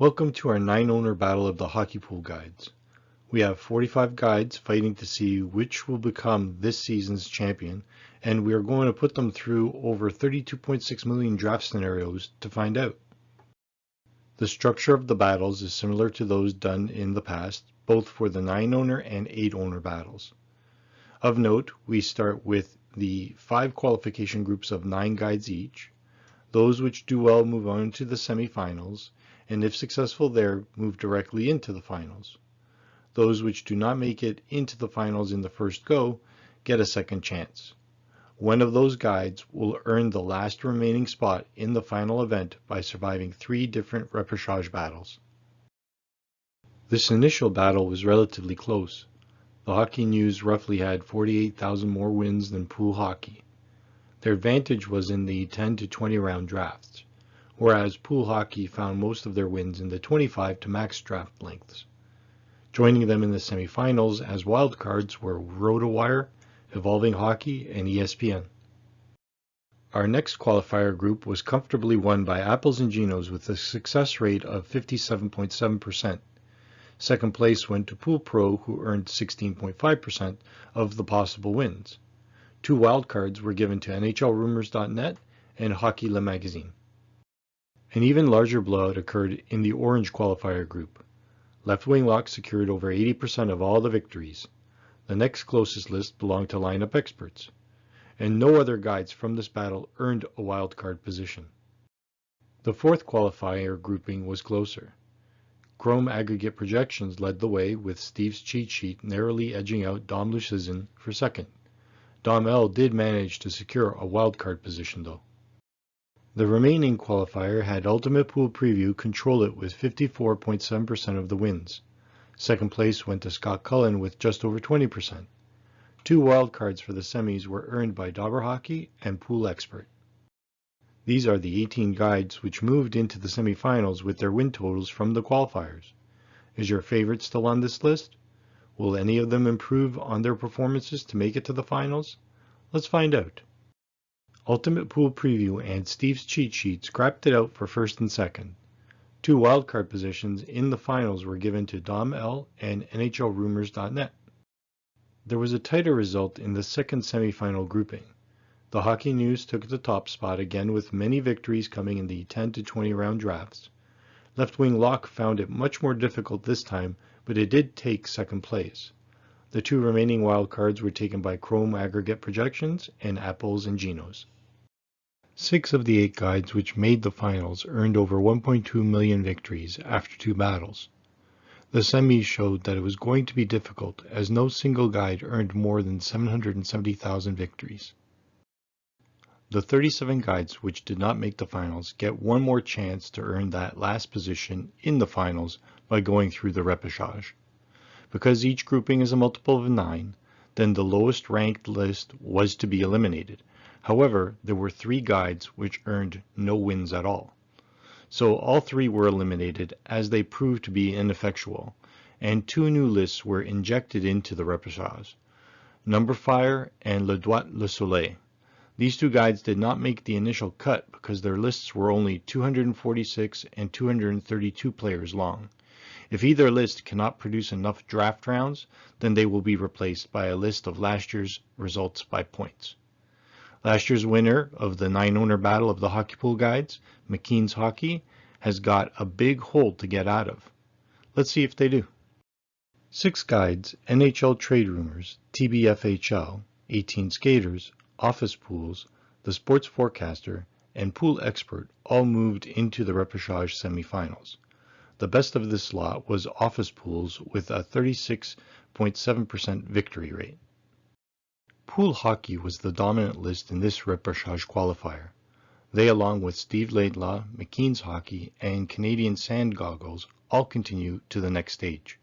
Welcome to our 9-owner battle of the hockey pool guides. We have 45 guides fighting to see which will become this season's champion, and we are going to put them through over 32.6 million draft scenarios to find out. The structure of the battles is similar to those done in the past, both for the 9-owner and 8-owner battles. Of note, we start with the 5 qualification groups of 9 guides each. Those which do well move on to the semifinals, and if successful there, move directly into the finals. Those which do not make it into the finals in the first go get a second chance. One of those guides will earn the last remaining spot in the final event by surviving 3 different repechage battles. This initial battle was relatively close. The Hockey News roughly had 48,000 more wins than Pool Hockey. Their advantage was in the 10 to 20 round drafts, whereas Pool Hockey found most of their wins in the 25 to max draft lengths. Joining them in the semifinals as wildcards were Rotowire, Evolving Hockey, and ESPN. Our next qualifier group was comfortably won by Apples and Ginos with a success rate of 57.7%. Second place went to Pool Pro, who earned 16.5% of the possible wins. 2 wildcards were given to NHLRumors.net and Hockey Le Magazine. An even larger blowout occurred in the orange qualifier group. Left Wing Lock secured over 80% of all the victories. The next closest list belonged to lineup experts, and no other guides from this battle earned a wildcard position. The 4th qualifier grouping was closer. Crome Aggregate Projections led the way, with Steve's cheat sheet narrowly edging out Dom Luszczyszyn for second. Dom L did manage to secure a wildcard position though. The remaining qualifier had Ultimate Pool Preview control it with 54.7% of the wins. Second place went to Scott Cullen with just over 20%. 2 wildcards for the semis were earned by DobberHockey and Pool Expert. These are the 18 guides which moved into the semifinals with their win totals from the qualifiers. Is your favorite still on this list? Will any of them improve on their performances to make it to the finals? Let's find out. Ultimate Pool Preview and Steve's cheat sheet scrapped it out for first and second. 2 wildcard positions in the finals were given to Dom L and NHLRumors.net. There was a tighter result in the second semifinal grouping. The Hockey News took the top spot again with many victories coming in the 10 to 20 round drafts. Left Wing Lock found it much more difficult this time, but it did take second place. The 2 remaining wildcards were taken by Crome Aggregate Projections and Apples and Ginos. 6 of the 8 guides which made the finals earned over 1.2 million victories after 2 battles. The semis showed that it was going to be difficult, as no single guide earned more than 770,000 victories. The 37 guides which did not make the finals get one more chance to earn that last position in the finals by going through the repechage. Because each grouping is a multiple of 9, then the lowest ranked list was to be eliminated. However, there were 3 guides which earned no wins at all. So all 3 were eliminated as they proved to be ineffectual, and 2 new lists were injected into the repechage, Numberfire and Le Droit Le Soleil. These 2 guides did not make the initial cut because their lists were only 246 and 232 players long. If either list cannot produce enough draft rounds, then they will be replaced by a list of last year's results by points. Last year's winner of the 9-owner battle of the hockey pool guides, McKeen's Hockey, has got a big hole to get out of. Let's see if they do. 6 guides, NHL Trade Rumors, TBFHL, 18 Skaters, Office Pools, The Sports Forecaster, and Pool Expert all moved into the repechage semifinals. The best of this lot was Office Pools with a 36.7% victory rate. Pool Hockey was the dominant list in this repechage qualifier. They, along with Steve Laidlaw, McKeen's Hockey, and CanadianSandGoggles, all continue to the next stage.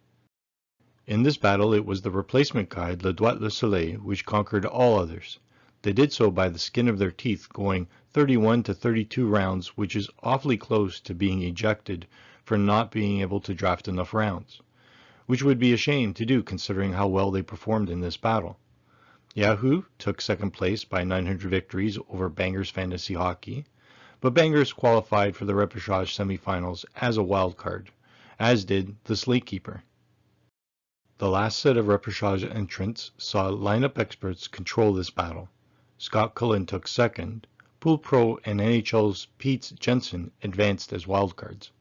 In this battle, it was the replacement guide Le Droit Le Soleil which conquered all others. They did so by the skin of their teeth, going 31 to 32 rounds, which is awfully close to being ejected for not being able to draft enough rounds, which would be a shame to do considering how well they performed in this battle. Yahoo took second place by 900 victories over Bangers Fantasy Hockey. but Bangers qualified for the Repechage semifinals as a wild card, as did the Slate keeper. The last set of Repechage entrants saw lineup experts control this battle. Scott Cullen took second. Pool Pro and NHL's Pete Jensen advanced as wildcards.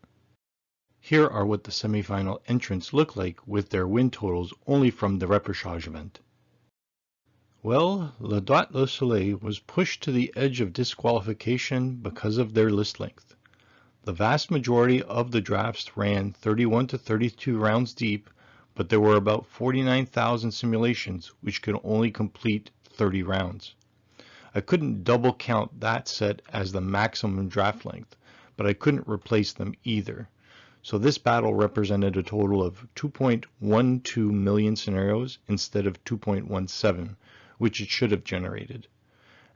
Here are what the semifinal entrants look like with their win totals only from the Repechage event. Well, Le Soleil was pushed to the edge of disqualification because of their list length. The vast majority of the drafts ran 31 to 32 rounds deep, but there were about 49,000 simulations which could only complete 30 rounds. I couldn't double count that set as the maximum draft length, but I couldn't replace them either. So this battle represented a total of 2.12 million scenarios instead of 2.17, which it should have generated.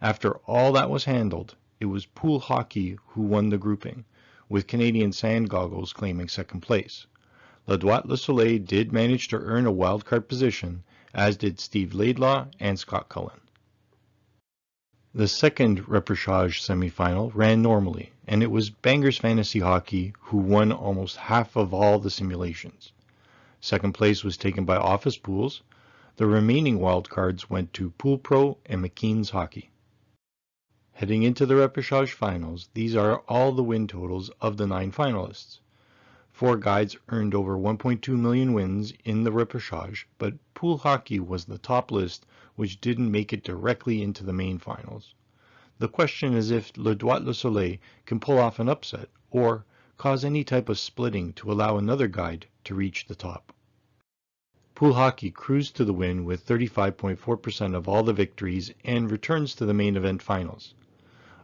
After all that was handled, it was Pool Hockey who won the grouping, with CanadianSandGoggles claiming second place. Le Soleil did manage to earn a wildcard position, as did Steve Laidlaw and Scott Cullen. The second Repechage semifinal ran normally, and it was Bangers Fantasy Hockey who won almost half of all the simulations. Second place was taken by Office Pools. The remaining wildcards went to Pool Pro and McKeen's Hockey. Heading into the Repechage finals, these are all the win totals of the 9 finalists. 4 guides earned over 1.2 million wins in the Repechage, but Pool Hockey was the top list, which didn't make it directly into the main finals. The question is if Le Soleil can pull off an upset, or cause any type of splitting to allow another guide to reach the top. Pool Hockey cruised to the win with 35.4% of all the victories and returns to the main event finals.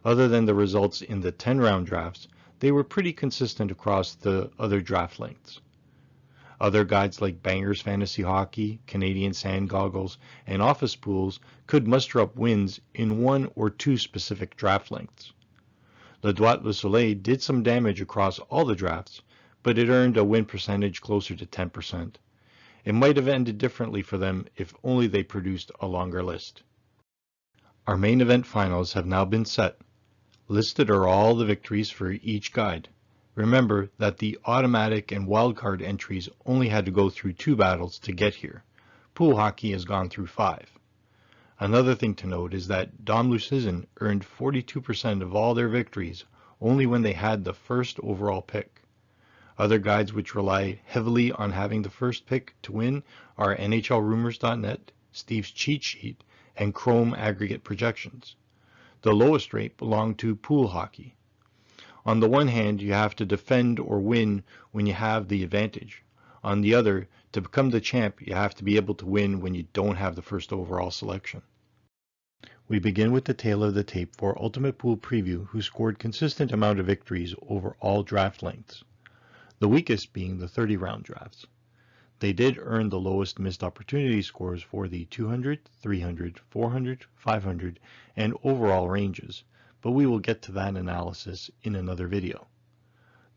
Other than the results in the 10-round drafts, they were pretty consistent across the other draft lengths. Other guides like Bangers Fantasy Hockey, CanadianSandGoggles, and Office Pools could muster up wins in 1 or 2 specific draft lengths. Le Soleil did some damage across all the drafts, but it earned a win percentage closer to 10%. It might have ended differently for them if only they produced a longer list. Our main event finals have now been set. Listed are all the victories for each guide. Remember that the automatic and wildcard entries only had to go through 2 battles to get here. Pool Hockey has gone through 5. Another thing to note is that Luszczyszyn earned 42% of all their victories only when they had the first overall pick. Other guides which rely heavily on having the first pick to win are NHLRumors.net, Steve's Cheat Sheet, and Crome Aggregate Projections. The lowest rate belonged to Pool Hockey. On the one hand, you have to defend or win when you have the advantage. On the other, to become the champ, you have to be able to win when you don't have the first overall selection. We begin with the tail of the tape for Ultimate Pool Preview, who scored consistent amount of victories over all draft lengths, the weakest being the 30-round drafts. They did earn the lowest missed opportunity scores for the 200, 300, 400, 500, and overall ranges, but we will get to that analysis in another video.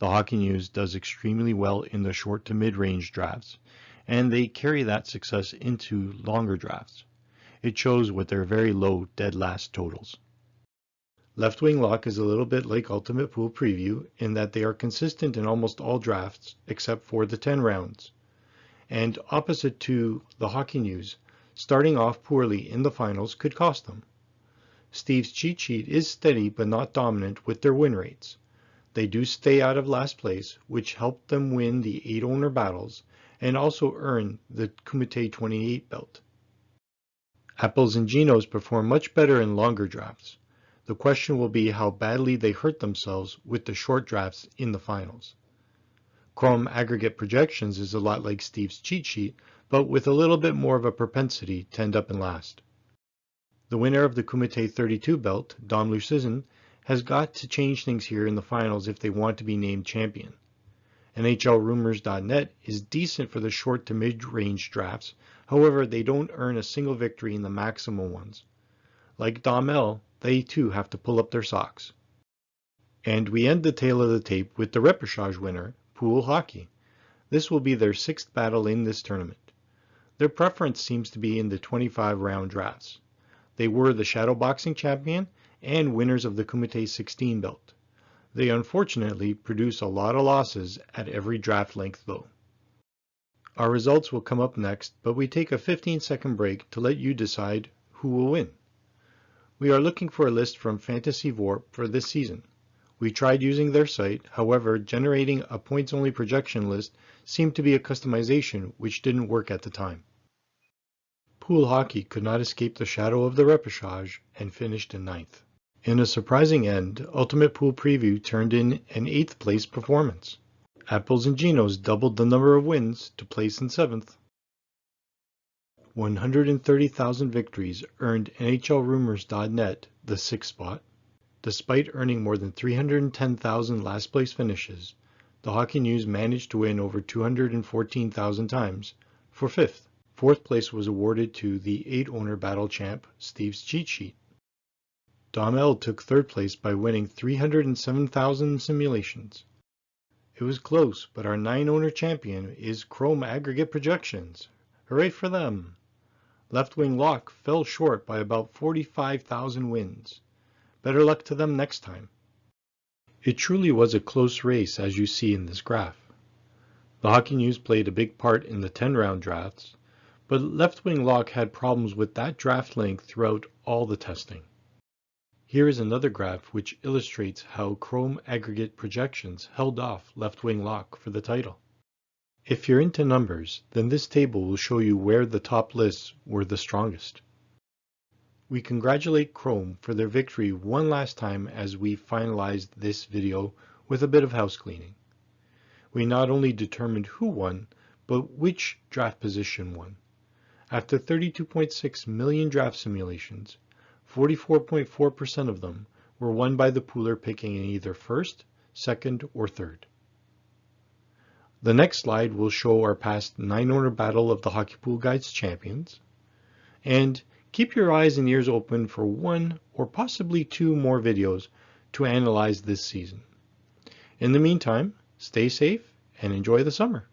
The Hockey News does extremely well in the short to mid-range drafts, and they carry that success into longer drafts. It shows with their very low dead last totals. Left Wing Lock is a little bit like Ultimate Pool Preview in that they are consistent in almost all drafts except for the 10 rounds. And opposite to the Hockey News, starting off poorly in the finals could cost them. Steve's Cheat Sheet is steady but not dominant with their win rates. They do stay out of last place, which helped them win the 8-owner battles and also earn the Kumite 28 belt. Apples and Ginos perform much better in longer drafts. The question will be how badly they hurt themselves with the short drafts in the finals. Chrome Aggregate Projections is a lot like Steve's Cheat Sheet, but with a little bit more of a propensity to end up in last. The winner of the Kumite 32 belt, Luszczyszyn, has got to change things here in the finals if they want to be named champion. NHLRumors.net is decent for the short to mid-range drafts, however they don't earn a single victory in the maximum ones. Like L, they too have to pull up their socks. And we end the tail of the tape with the Repechage winner, Pool Hockey. This will be their 6th battle in this tournament. Their preference seems to be in the 25-round drafts. They were the shadowboxing champion and winners of the Kumite 16 belt. They unfortunately produce a lot of losses at every draft length though. Our results will come up next, but we take a 15-second break to let you decide who will win. We are looking for a list from Fantasy Vorp for this season. We tried using their site, however, generating a points-only projection list seemed to be a customization which didn't work at the time. Pool hockey could not escape the shadow of the repechage and finished in 9th. In a surprising end, Ultimate Pool Preview turned in an 8th place performance. Apples and Ginos doubled the number of wins to place in 7th. 130,000 victories earned NHLRumors.net the 6th spot. Despite earning more than 310,000 last place finishes, the Hockey News managed to win over 214,000 times for 5th. 4th place was awarded to the 8-owner battle champ, Steve's Cheat Sheet. Dom L took 3rd place by winning 307,000 simulations. It was close, but our 9-owner champion is Crome Aggregate Projections. Hooray for them! Left Wing Lock fell short by about 45,000 wins. Better luck to them next time. It truly was a close race as you see in this graph. The Hockey News played a big part in the 10-round drafts, but Left Wing Lock had problems with that draft length throughout all the testing. Here is another graph which illustrates how Crome Aggregate Projections held off Left Wing Lock for the title. If you're into numbers, then this table will show you where the top lists were the strongest. We congratulate Crome for their victory one last time as we finalized this video with a bit of house cleaning. We not only determined who won, but which draft position won. After 32.6 million draft simulations, 44.4% of them were won by the pooler picking in either 1st, 2nd, or 3rd. The next slide will show our past 9-owner battle of the Hockey Pool Guides champions, and keep your eyes and ears open for 1 or possibly 2 more videos to analyze this season. In the meantime, stay safe and enjoy the summer.